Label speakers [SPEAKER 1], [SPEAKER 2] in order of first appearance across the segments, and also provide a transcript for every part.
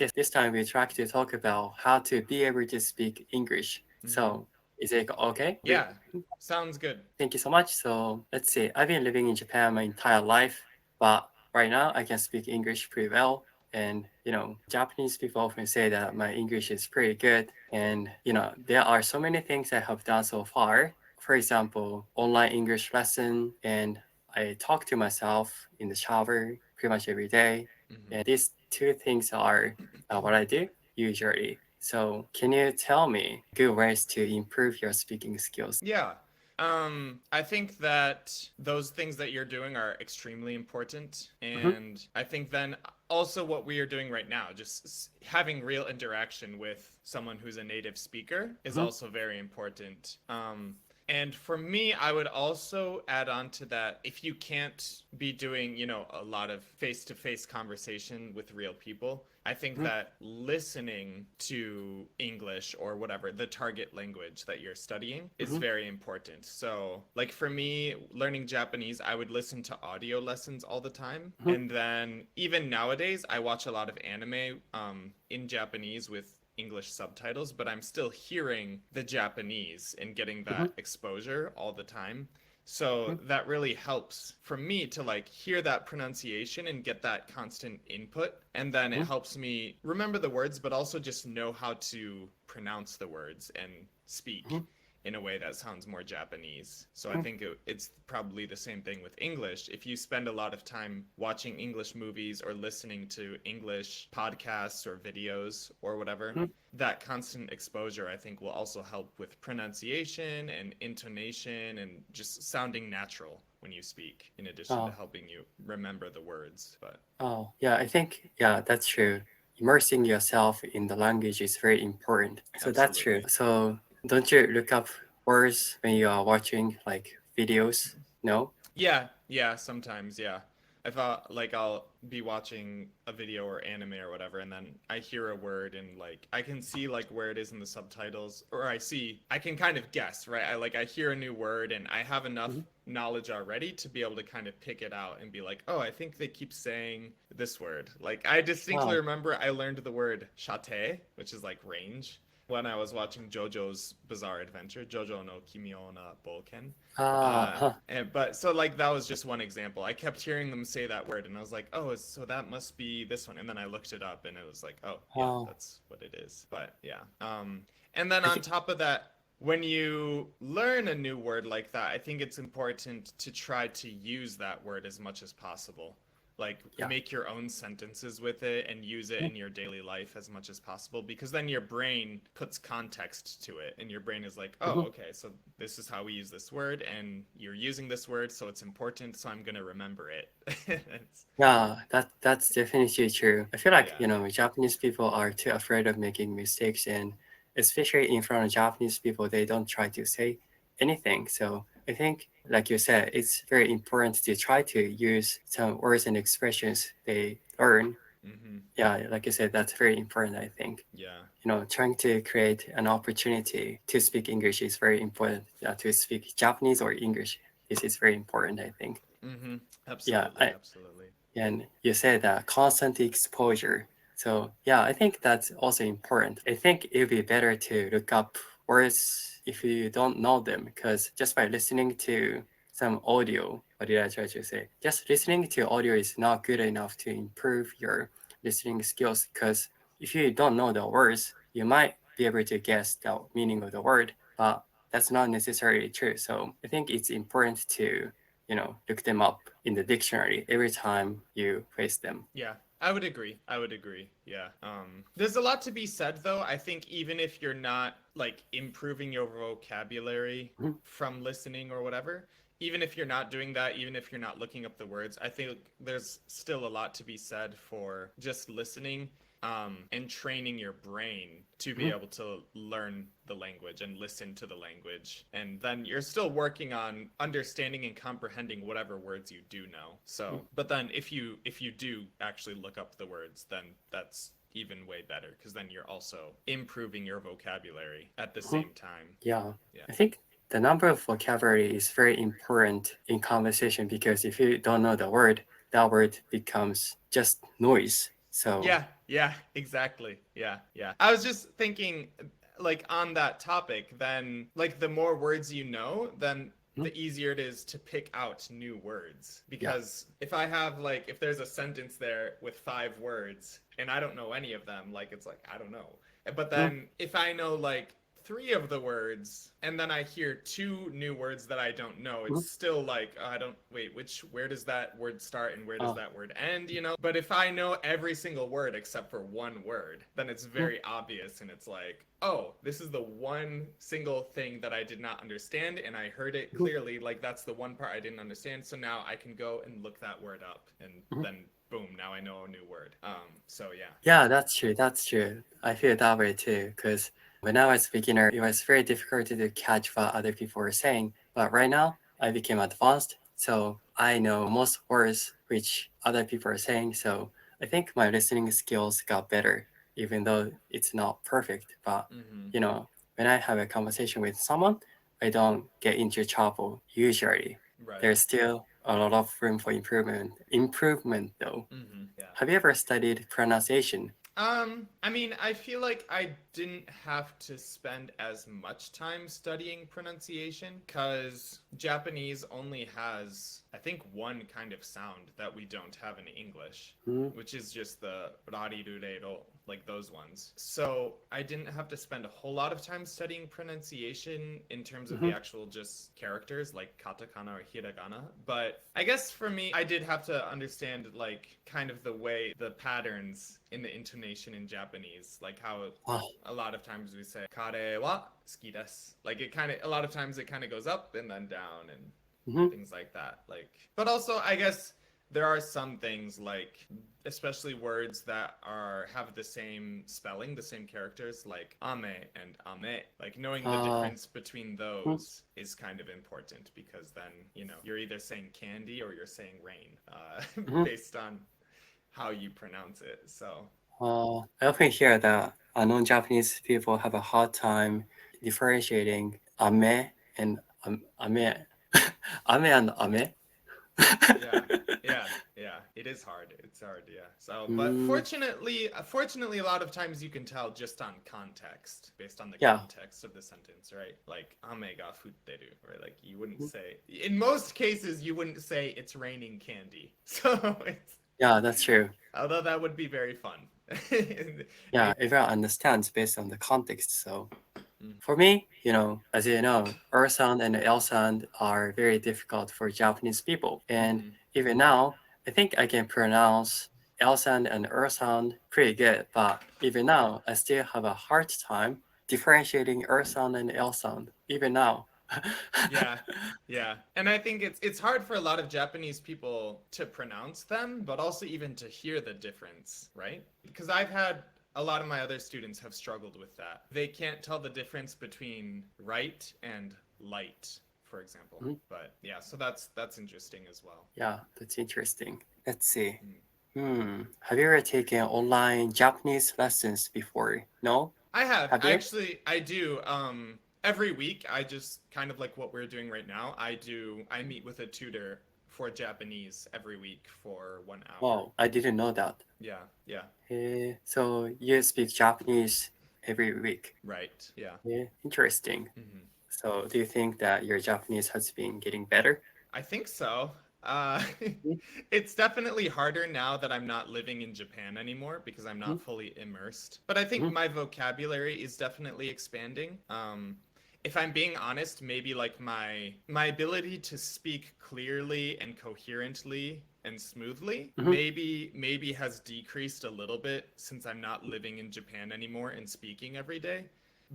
[SPEAKER 1] Okay, this time we try to talk about how to be able to speak English. So, is it okay?
[SPEAKER 2] Yeah, sounds good.
[SPEAKER 1] Thank you so much. So, let's see. I've been living in Japan my entire life, but right now I can speak English pretty well. And, Japanese people often say that my English is pretty good. And, there are so many things I have done so far. For example, online English lesson, and I talk to myself in the shower pretty much every day. And these two things are what I do usually. So, can you tell me good ways to improve your speaking skills?
[SPEAKER 2] Yeah. I think that those things that you're doing are extremely important. And I think then also what we are doing right now, just having real interaction with someone who's a native speaker is also very important. And for me, I would also add on to that, if you can't be doing, a lot of face-to-face conversation with real people, I think that listening to English or whatever, the target language that you're studying is very important. So, like for me, learning Japanese, I would listen to audio lessons all the time. And then even nowadays, I watch a lot of anime in Japanese with English subtitles, but I'm still hearing the Japanese and getting that exposure all the time. So that really helps for me to like hear that pronunciation and get that constant input. And then it helps me remember the words, but also just know how to pronounce the words and speak in a way that sounds more Japanese. So I think it's probably the same thing with English. If you spend a lot of time watching English movies or listening to English podcasts or videos or whatever, that constant exposure I think will also help with pronunciation and intonation and just sounding natural when you speak, in addition to helping you remember the words. But
[SPEAKER 1] Yeah, I think, yeah, that's true. Immersing yourself in the language is very important. So that's true.
[SPEAKER 2] Absolutely.
[SPEAKER 1] So don't you look up words when you are watching like videos? No?
[SPEAKER 2] Yeah, sometimes, yeah. I thought like I'll be watching a video or anime or whatever, and then I hear a word and like I can see like where it is in the subtitles, or I can kind of guess, right? I hear a new word and I have enough knowledge already to be able to kind of pick it out and be like, oh, I think they keep saying this word. Like I distinctly
[SPEAKER 1] Wow.
[SPEAKER 2] remember I learned the word shate, which is like range, when I was watching JoJo's Bizarre Adventure, JoJo no Kimio na Boken.
[SPEAKER 1] Huh.
[SPEAKER 2] But so like that was just one example. I kept hearing them say that word, and I was like, oh, so that must be this one. And then I looked it up, and it was like, oh, yeah,
[SPEAKER 1] Wow.
[SPEAKER 2] that's what it is. But yeah. And then
[SPEAKER 1] I
[SPEAKER 2] on
[SPEAKER 1] think,
[SPEAKER 2] top of that, when you learn a new word like that, I think it's important to try to use that word as much as possible. Like
[SPEAKER 1] yeah.
[SPEAKER 2] make your own sentences with it and use it in your daily life as much as possible, because then your brain puts context to it and your brain is like, oh, okay, so this is how we use this word and you're using this word, so it's important, so I'm going to remember it.
[SPEAKER 1] Yeah, that's definitely true. I feel like,
[SPEAKER 2] Yeah.
[SPEAKER 1] Japanese people are too afraid of making mistakes, and especially in front of Japanese people, they don't try to say anything. So I think, like you said, it's very important to try to use some words and expressions they learn.
[SPEAKER 2] Hmm.
[SPEAKER 1] Yeah, like you said, that's very important, I think.
[SPEAKER 2] Yeah.
[SPEAKER 1] Trying to create an opportunity to speak English is very important. To speak Japanese or English, this is very important, I think.
[SPEAKER 2] Hmm.
[SPEAKER 1] Yeah,
[SPEAKER 2] Absolutely, absolutely.
[SPEAKER 1] and you said that constant exposure. So yeah, I think that's also important. I think it would be better to look up words if you don't know them, because just by listening to some audio, what did I try to say? Just listening to audio is not good enough to improve your listening skills, because if you don't know the words, you might be able to guess the meaning of the word, but that's not necessarily true. So I think it's important to look them up in the dictionary every time you face them.
[SPEAKER 2] Yeah, I would agree. I would agree. Yeah. There's a lot to be said, though. I think even if you're not like improving your vocabulary
[SPEAKER 1] Mhm.
[SPEAKER 2] from listening or whatever, even if you're not doing that, even if you're not looking up the words, I think there's still a lot to be said for just listening and training your brain to be
[SPEAKER 1] Mhm.
[SPEAKER 2] able to learn the language and listen to the language. And then you're still working on understanding and comprehending whatever words you do know. So, but then if you do actually look up the words, then that's even way better, because then you're also improving your vocabulary at the
[SPEAKER 1] Mhm.
[SPEAKER 2] same time.
[SPEAKER 1] Yeah,
[SPEAKER 2] Yeah.
[SPEAKER 1] I think the number of vocabulary is very important in conversation, because if you don't know the word, that word becomes just noise. So
[SPEAKER 2] Yeah. Yeah, exactly. Yeah, yeah. I was just thinking, like, on that topic, then, like, the more words you know, then the easier it is to pick out new words.
[SPEAKER 1] Yeah.
[SPEAKER 2] Because if I have, like, if there's a sentence there with 5 words and I don't know any of them, like, it's like, I don't know. But then if I know, like, 3 of the words and then I hear 2 new words that I don't know, it's still like, oh, I don't, wait, where does that word start and where does that word end, you know? But if I know every single word except for 1 word, then it's very obvious and it's like, oh, this is the one single thing that I did not understand and I heard it clearly, like that's the one part I didn't understand, so now I can go and look that word up and then boom, now I know a new word. So yeah.
[SPEAKER 1] Yeah, that's true. That's true. I feel that way too. Because when I was beginner, it was very difficult to catch what other people were saying. But right now, I became advanced, so I know most words which other people are saying. So I think my listening skills got better, even though it's not perfect. But you know, when I have a conversation with someone, I don't get into trouble usually.
[SPEAKER 2] Right.
[SPEAKER 1] There's still a lot of room for improvement. Improvement though.
[SPEAKER 2] Yeah.
[SPEAKER 1] Have you ever studied pronunciation?
[SPEAKER 2] I mean, I feel like I didn't have to spend as much time studying pronunciation because Japanese only has, I think, one kind of sound that we don't have in English, which is just the rarirureiro, like those ones. So I didn't have to spend a whole lot of time studying pronunciation in terms of the actual just characters like katakana or hiragana. But I guess for me, I did have to understand like kind of the way the patterns in the intonation in Japanese, like how a lot of times we say kare wa suki desu. Like it kind of, a lot of times it kind of goes up and then down and things like that. Like, but also I guess there are some things like, especially words that have the same spelling, the same characters, like ame and ame. Like knowing the difference between those is kind of important because then, you know, you're either saying candy or you're saying rain, based on how you pronounce it. So
[SPEAKER 1] I often hear that non-Japanese people have a hard time differentiating ame and ame, ame and ame.
[SPEAKER 2] yeah, it is hard. It's hard, yeah. So but fortunately a lot of times you can tell just on context, based on the context of the sentence, right? Like ame ga futteru, right? Like you wouldn't say, in most cases you wouldn't say it's raining candy. So it's,
[SPEAKER 1] Yeah, that's true.
[SPEAKER 2] although that would be very fun.
[SPEAKER 1] Yeah, everyone understands based on the context. So for me, you know, as you know, R sound and L sound are very difficult for Japanese people. And even now, I think I can pronounce L sound and R sound pretty good. But even now, I still have a hard time differentiating R sound and L sound, even now.
[SPEAKER 2] Yeah. And I think it's hard for a lot of Japanese people to pronounce them, but also even to hear the difference, right? Because I've had a lot of my other students have struggled with that. They can't tell the difference between right and light, for example. But yeah, so that's interesting as well.
[SPEAKER 1] Yeah, that's interesting. Let's see. Have you ever taken online Japanese lessons before? No?
[SPEAKER 2] I have.
[SPEAKER 1] Have you?
[SPEAKER 2] Actually, I do. Every week, I just kind of like what we're doing right now. I meet with a tutor for Japanese every week for 1 hour.
[SPEAKER 1] Wow, I didn't know that.
[SPEAKER 2] Yeah.
[SPEAKER 1] So you speak Japanese every week.
[SPEAKER 2] Right. Yeah.
[SPEAKER 1] Interesting. So do you think that your Japanese has been getting better?
[SPEAKER 2] I think so. It's definitely harder now that I'm not living in Japan anymore because I'm not fully immersed. But I think my vocabulary is definitely expanding. If I'm being honest, maybe like my ability to speak clearly and coherently and smoothly maybe has decreased a little bit since I'm not living in Japan anymore and speaking every day.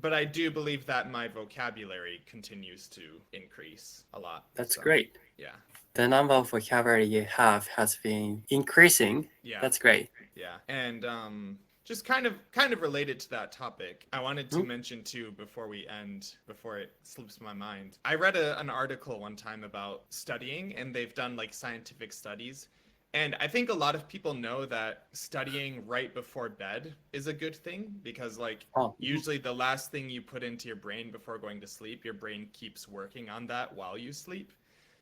[SPEAKER 2] But I do believe that my vocabulary continues to increase a lot.
[SPEAKER 1] That's great.
[SPEAKER 2] Yeah.
[SPEAKER 1] The number of vocabulary you have has been increasing.
[SPEAKER 2] Yeah.
[SPEAKER 1] That's great.
[SPEAKER 2] Yeah. And just kind of related to that topic, I wanted to mention too before it slips my mind. I read an article one time about studying, and they've done like scientific studies. And I think a lot of people know that studying right before bed is a good thing because like usually the last thing you put into your brain before going to sleep, your brain keeps working on that while you sleep.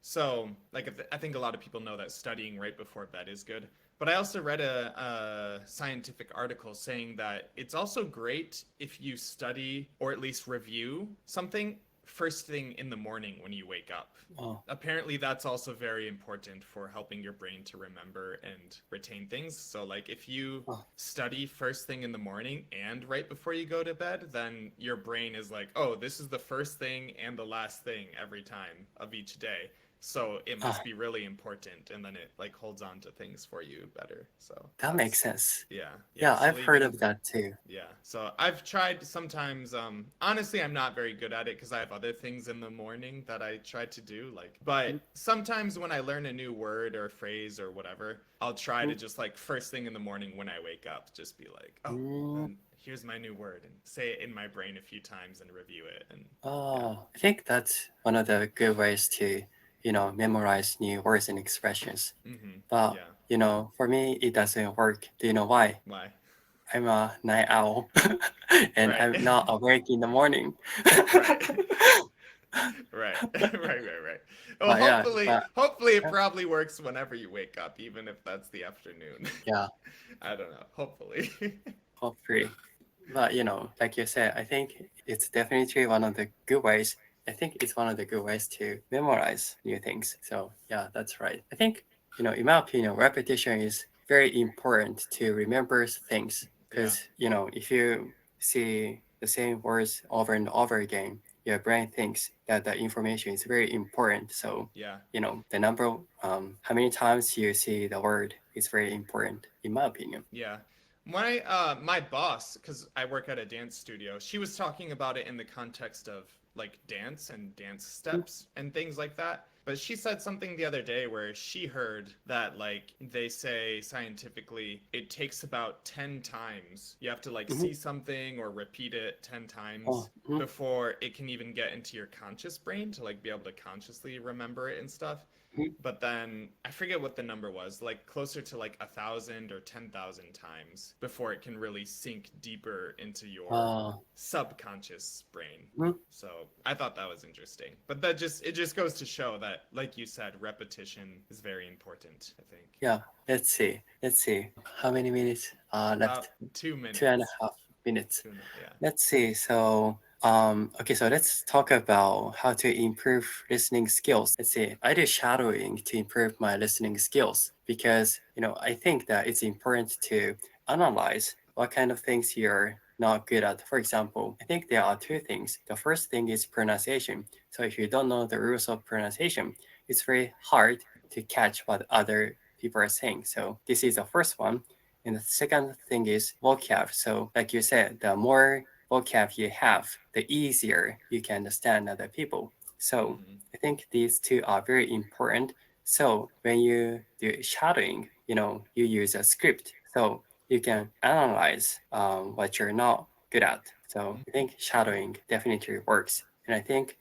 [SPEAKER 2] So like I think a lot of people know that studying right before bed is good. But I also read a scientific article saying that it's also great if you study or at least review something first thing in the morning when you wake up.
[SPEAKER 1] Oh.
[SPEAKER 2] Apparently that's also very important for helping your brain to remember and retain things. So like if you study first thing in the morning and right before you go to bed, then your brain is like, oh, this is the first thing and the last thing every time of each day. So it must be really important, and then it like holds on to things for you better. So
[SPEAKER 1] That makes sense.
[SPEAKER 2] Yeah,
[SPEAKER 1] Yeah, I've heard
[SPEAKER 2] sleeping-
[SPEAKER 1] of that too.
[SPEAKER 2] Yeah, so I've tried sometimes. Honestly, I'm not very good at it because I have other things in the morning that I try to do. But sometimes when I learn a new word or phrase or whatever, I'll try to just like first thing in the morning when I wake up, just be like, oh, here's my new word, and say it in my brain a few times and review it. And
[SPEAKER 1] I think that's one of the good ways to, memorize new words and expressions. But, for me, it doesn't work. Do you know why?
[SPEAKER 2] Why?
[SPEAKER 1] I'm a night owl and
[SPEAKER 2] Right.
[SPEAKER 1] I'm not awake in the morning.
[SPEAKER 2] Right. Right. Well, hopefully it probably works whenever you wake up, even if that's the afternoon.
[SPEAKER 1] Yeah.
[SPEAKER 2] I don't know. Hopefully.
[SPEAKER 1] Hopefully. But, like you said, I think it's definitely one of the good ways. I think it's one of the good ways to memorize new things. So, yeah, that's right. I think, in my opinion, repetition is very important to remember things. Because, if you see the same words over and over again, your brain thinks that the information is very important. So, the number, how many times you see the word is very important, in my opinion.
[SPEAKER 2] Yeah. My boss, because I work at a dance studio, she was talking about it in the context of like dance and dance steps and things like that. But she said something the other day where she heard that like they say scientifically it takes about 10 times. You have to like see something or repeat it 10 times before it can even get into your conscious brain to like be able to consciously remember it and stuff. But then I forget what the number was, like closer to like 1,000 or 10,000 times before it can really sink deeper into your subconscious brain. So I thought that was interesting. But it just goes to show that, like you said, repetition is very important, I think.
[SPEAKER 1] Yeah, let's see. How many minutes left?
[SPEAKER 2] About 2 minutes.
[SPEAKER 1] 2.5 minutes.
[SPEAKER 2] Yeah.
[SPEAKER 1] Let's see. So, okay, so let's talk about how to improve listening skills. Let's see. I do shadowing to improve my listening skills because, I think that it's important to analyze what kind of things you're not good at. For example, I think there are two things. The first thing is pronunciation. So if you don't know the rules of pronunciation, it's very hard to catch what other people are saying. So this is the first one. And the second thing is vocab. So like you said, the more vocab you have, the easier you can understand other people. So I think these two are very important. So when you do shadowing, you use a script. So you can analyze what you're not good at. So I think shadowing definitely works. And I think,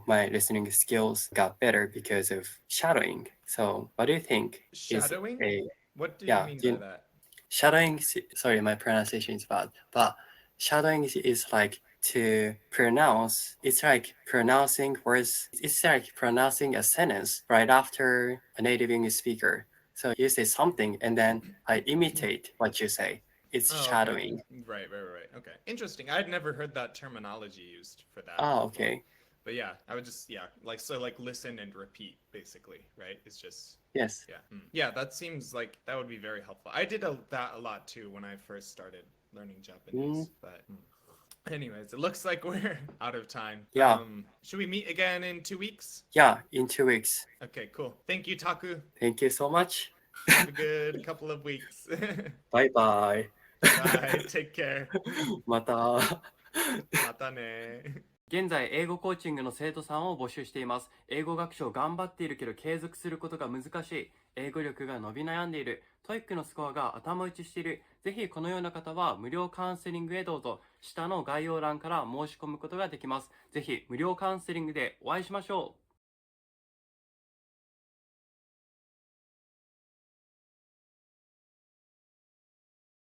[SPEAKER 1] my listening skills got better because of shadowing. So what do you think?
[SPEAKER 2] Shadowing? What do you mean by that?
[SPEAKER 1] Shadowing, sorry, my pronunciation is bad, but shadowing is like to pronounce, it's like pronouncing words, it's like pronouncing a sentence right after a native English speaker. So you say something and then I imitate what you say. It's shadowing.
[SPEAKER 2] Okay. Right. Okay. Interesting. I'd never heard that terminology used for that.
[SPEAKER 1] Oh, okay.
[SPEAKER 2] But yeah, I would just, like listen and repeat, basically, right? It's just...
[SPEAKER 1] Yes.
[SPEAKER 2] Yeah. Yeah, that seems like that would be very helpful. I did that a lot too when I first started learning Japanese. But anyways, it looks like we're out of time.
[SPEAKER 1] Yeah.
[SPEAKER 2] Should we meet again in 2 weeks?
[SPEAKER 1] Yeah, in 2 weeks.
[SPEAKER 2] Okay, cool. Thank you, Taku.
[SPEAKER 1] Thank you so much.
[SPEAKER 2] Have a good couple of weeks.
[SPEAKER 1] Bye bye.
[SPEAKER 2] Bye. Take care.
[SPEAKER 1] また。
[SPEAKER 2] またね。
[SPEAKER 1] 現在、英語コーチングの生徒さんを募集しています。英語学習を頑張っているけど継続することが難しい。英語力が伸び悩んでいる。TOEIC のスコアが頭打ちしている。ぜひこのような方は無料カウンセリングへどうぞ。下の概要欄から申し込むことができます。ぜひ無料カウンセリングでお会いしましょう。